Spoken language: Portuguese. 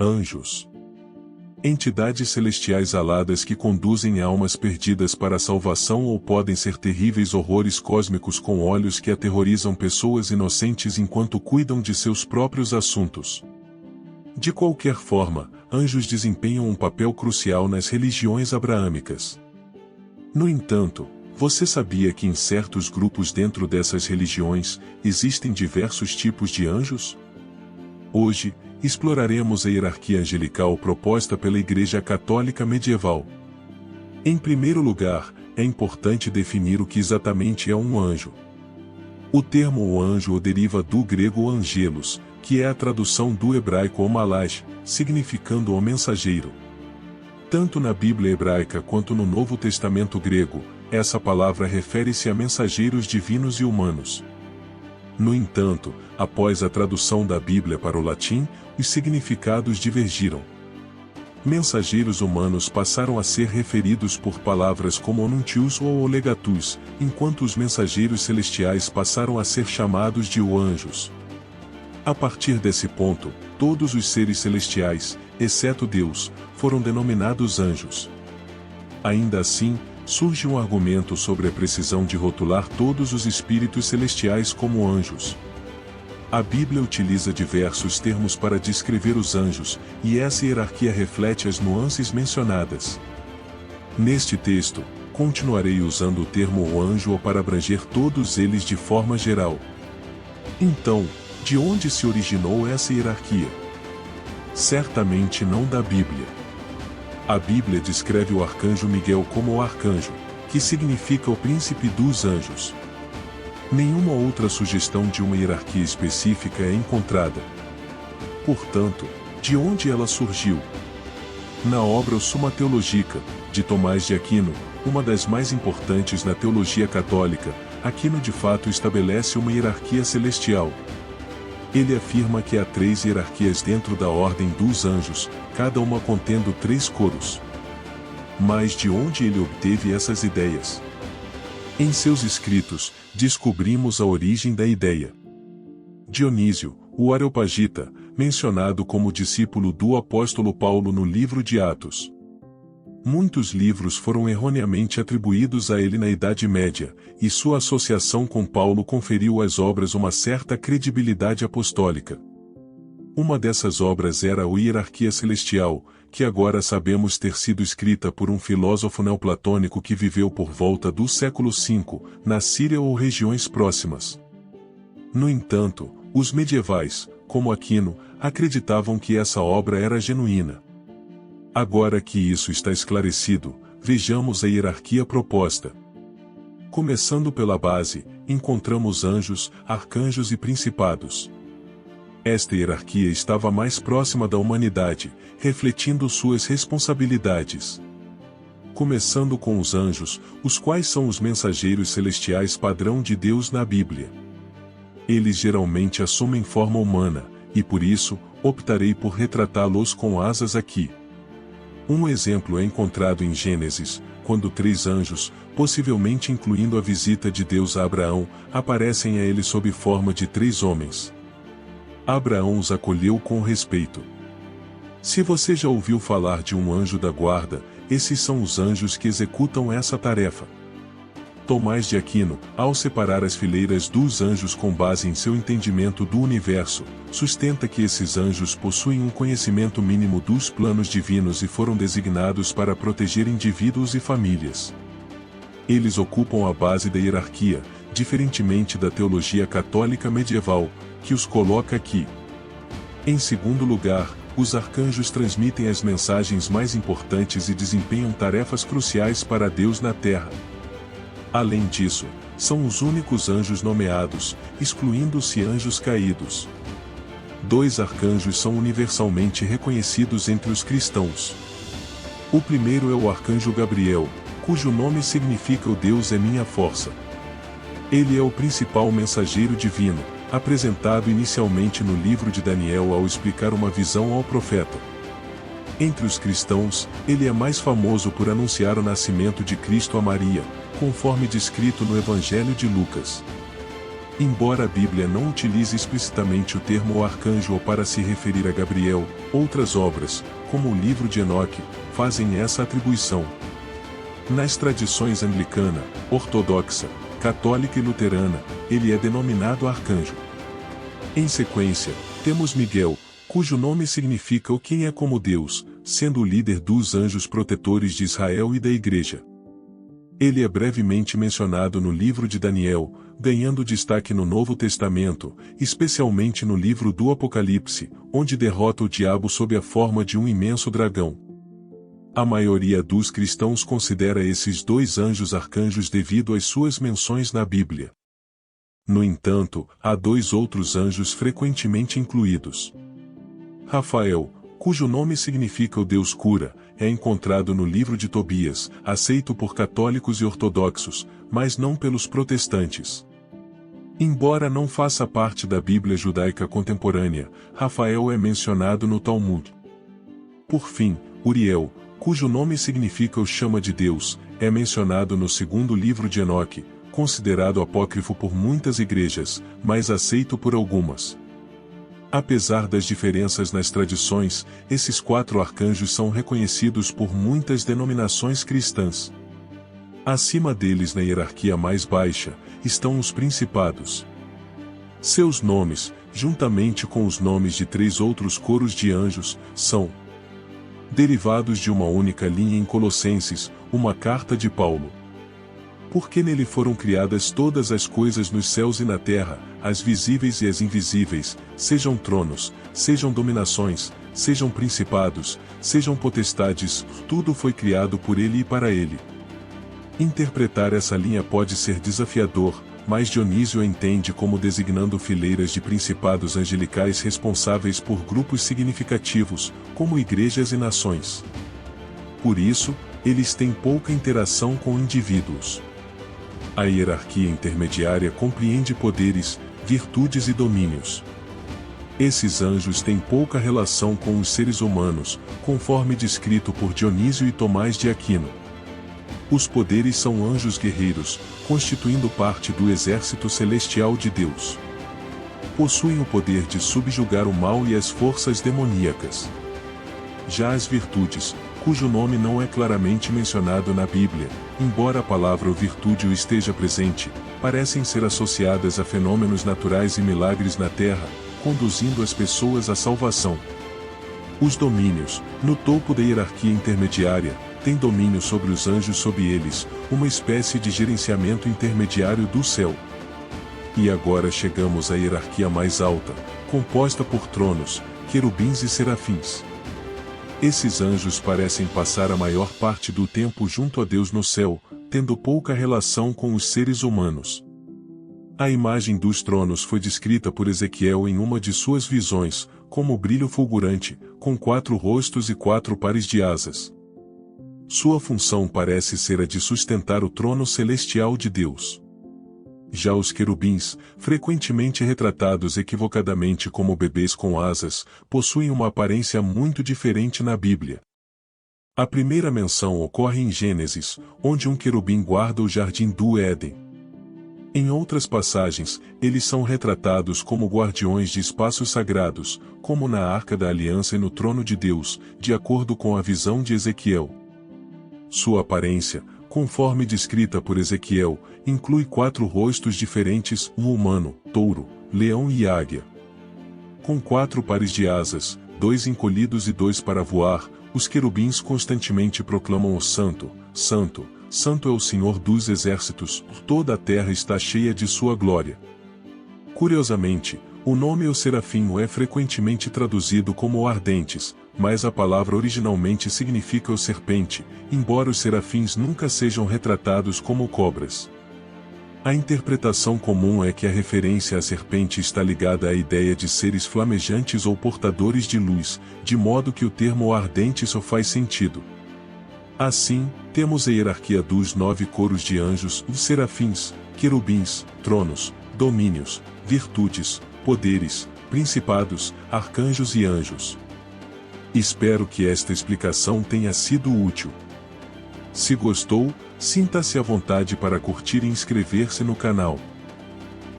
Anjos. Entidades celestiais aladas que conduzem almas perdidas para a salvação ou podem ser terríveis horrores cósmicos com olhos que aterrorizam pessoas inocentes enquanto cuidam de seus próprios assuntos. De qualquer forma, anjos desempenham um papel crucial nas religiões abraâmicas. No entanto, você sabia que em certos grupos dentro dessas religiões, existem diversos tipos de anjos? Hoje, exploraremos a hierarquia angelical proposta pela Igreja Católica Medieval. Em primeiro lugar, é importante definir o que exatamente é um anjo. O termo anjo deriva do grego angelos, que é a tradução do hebraico ou malach, significando o mensageiro. Tanto na Bíblia hebraica quanto no Novo Testamento grego, essa palavra refere-se a mensageiros divinos e humanos. No entanto, após a tradução da Bíblia para o latim, os significados divergiram. Mensageiros humanos passaram a ser referidos por palavras como onuntius ou legatus, enquanto os mensageiros celestiais passaram a ser chamados de anjos. A partir desse ponto, todos os seres celestiais, exceto Deus, foram denominados anjos. Ainda assim, surge um argumento sobre a precisão de rotular todos os espíritos celestiais como anjos. A Bíblia utiliza diversos termos para descrever os anjos, e essa hierarquia reflete as nuances mencionadas. Neste texto, continuarei usando o termo anjo para abranger todos eles de forma geral. Então, de onde se originou essa hierarquia? Certamente não da Bíblia. A Bíblia descreve o arcanjo Miguel como o arcanjo, que significa o príncipe dos anjos. Nenhuma outra sugestão de uma hierarquia específica é encontrada. Portanto, de onde ela surgiu? Na obra O Summa Theologica, de Tomás de Aquino, uma das mais importantes na teologia católica, Aquino de fato estabelece uma hierarquia celestial. Ele afirma que há 3 hierarquias dentro da ordem dos anjos, cada uma contendo 3 coros. Mas de onde ele obteve essas ideias? Em seus escritos, descobrimos a origem da ideia. Dionísio, o Areopagita, mencionado como discípulo do apóstolo Paulo no livro de Atos. Muitos livros foram erroneamente atribuídos a ele na Idade Média, e sua associação com Paulo conferiu às obras uma certa credibilidade apostólica. Uma dessas obras era a Hierarquia Celestial, que agora sabemos ter sido escrita por um filósofo neoplatônico que viveu por volta do século V, na Síria ou regiões próximas. No entanto, os medievais, como Aquino, acreditavam que essa obra era genuína. Agora que isso está esclarecido, vejamos a hierarquia proposta. Começando pela base, encontramos anjos, arcanjos e principados. Esta hierarquia estava mais próxima da humanidade, refletindo suas responsabilidades. Começando com os anjos, os quais são os mensageiros celestiais padrão de Deus na Bíblia. Eles geralmente assumem forma humana, e por isso, optarei por retratá-los com asas aqui. Um exemplo é encontrado em Gênesis, quando 3 anjos, possivelmente incluindo a visita de Deus a Abraão, aparecem a ele sob forma de 3 homens. Abraão os acolheu com respeito. Se você já ouviu falar de um anjo da guarda, esses são os anjos que executam essa tarefa. Tomás de Aquino, ao separar as fileiras dos anjos com base em seu entendimento do universo, sustenta que esses anjos possuem um conhecimento mínimo dos planos divinos e foram designados para proteger indivíduos e famílias. Eles ocupam a base da hierarquia, diferentemente da teologia católica medieval, que os coloca aqui. Em segundo lugar, os arcanjos transmitem as mensagens mais importantes e desempenham tarefas cruciais para Deus na Terra. Além disso, são os únicos anjos nomeados, excluindo-se anjos caídos. 2 arcanjos são universalmente reconhecidos entre os cristãos. O primeiro é o arcanjo Gabriel, cujo nome significa "O Deus é minha força". Ele é o principal mensageiro divino, apresentado inicialmente no livro de Daniel ao explicar uma visão ao profeta. Entre os cristãos, ele é mais famoso por anunciar o nascimento de Cristo a Maria, conforme descrito no Evangelho de Lucas. Embora a Bíblia não utilize explicitamente o termo arcanjo ou para se referir a Gabriel, outras obras, como o livro de Enoque, fazem essa atribuição. Nas tradições anglicana, ortodoxa, católica e luterana, ele é denominado arcanjo. Em sequência, temos Miguel, cujo nome significa o quem é como Deus, sendo o líder dos anjos protetores de Israel e da Igreja. Ele é brevemente mencionado no livro de Daniel, ganhando destaque no Novo Testamento, especialmente no livro do Apocalipse, onde derrota o diabo sob a forma de um imenso dragão. A maioria dos cristãos considera esses dois anjos arcanjos devido às suas menções na Bíblia. No entanto, há dois outros anjos frequentemente incluídos. Rafael, cujo nome significa o Deus cura, é encontrado no livro de Tobias, aceito por católicos e ortodoxos, mas não pelos protestantes. Embora não faça parte da Bíblia judaica contemporânea, Rafael é mencionado no Talmud. Por fim, Uriel, cujo nome significa o chama de Deus, é mencionado no segundo livro de Enoque, considerado apócrifo por muitas igrejas, mas aceito por algumas. Apesar das diferenças nas tradições, esses 4 arcanjos são reconhecidos por muitas denominações cristãs. Acima deles na hierarquia mais baixa, estão os principados. Seus nomes, juntamente com os nomes de 3 outros coros de anjos, são derivados de uma única linha em Colossenses, uma carta de Paulo. Porque nele foram criadas todas as coisas nos céus e na terra, as visíveis e as invisíveis, sejam tronos, sejam dominações, sejam principados, sejam potestades, tudo foi criado por ele e para ele. Interpretar essa linha pode ser desafiador, mas Dionísio a entende como designando fileiras de principados angelicais responsáveis por grupos significativos, como igrejas e nações. Por isso, eles têm pouca interação com indivíduos. A hierarquia intermediária compreende poderes, virtudes e domínios. Esses anjos têm pouca relação com os seres humanos, conforme descrito por Dionísio e Tomás de Aquino. Os poderes são anjos guerreiros, constituindo parte do exército celestial de Deus. Possuem o poder de subjugar o mal e as forças demoníacas. Já as virtudes, cujo nome não é claramente mencionado na Bíblia, embora a palavra virtude o esteja presente, parecem ser associadas a fenômenos naturais e milagres na terra, conduzindo as pessoas à salvação. Os domínios, no topo da hierarquia intermediária, têm domínio sobre os anjos sob eles, uma espécie de gerenciamento intermediário do céu. E agora chegamos à hierarquia mais alta, composta por tronos, querubins e serafins. Esses anjos parecem passar a maior parte do tempo junto a Deus no céu, tendo pouca relação com os seres humanos. A imagem dos tronos foi descrita por Ezequiel em uma de suas visões, como brilho fulgurante, com 4 rostos e 4 pares de asas. Sua função parece ser a de sustentar o trono celestial de Deus. Já os querubins, frequentemente retratados equivocadamente como bebês com asas, possuem uma aparência muito diferente na Bíblia. A primeira menção ocorre em Gênesis, onde um querubim guarda o jardim do Éden. Em outras passagens, eles são retratados como guardiões de espaços sagrados, como na Arca da Aliança e no trono de Deus, de acordo com a visão de Ezequiel. Sua aparência, conforme descrita por Ezequiel, inclui 4 rostos diferentes, um humano, touro, leão e águia. Com 4 pares de asas, 2 encolhidos e 2 para voar, os querubins constantemente proclamam o Santo, Santo, Santo é o Senhor dos exércitos, toda a terra está cheia de sua glória. Curiosamente, o nome o serafim é frequentemente traduzido como ardentes, mas a palavra originalmente significa o serpente, embora os serafins nunca sejam retratados como cobras. A interpretação comum é que a referência à serpente está ligada à ideia de seres flamejantes ou portadores de luz, de modo que o termo ardente só faz sentido. Assim, temos a hierarquia dos 9 coros de anjos, os serafins, querubins, tronos, domínios, virtudes, poderes, principados, arcanjos e anjos. Espero que esta explicação tenha sido útil. Se gostou, sinta-se à vontade para curtir e inscrever-se no canal.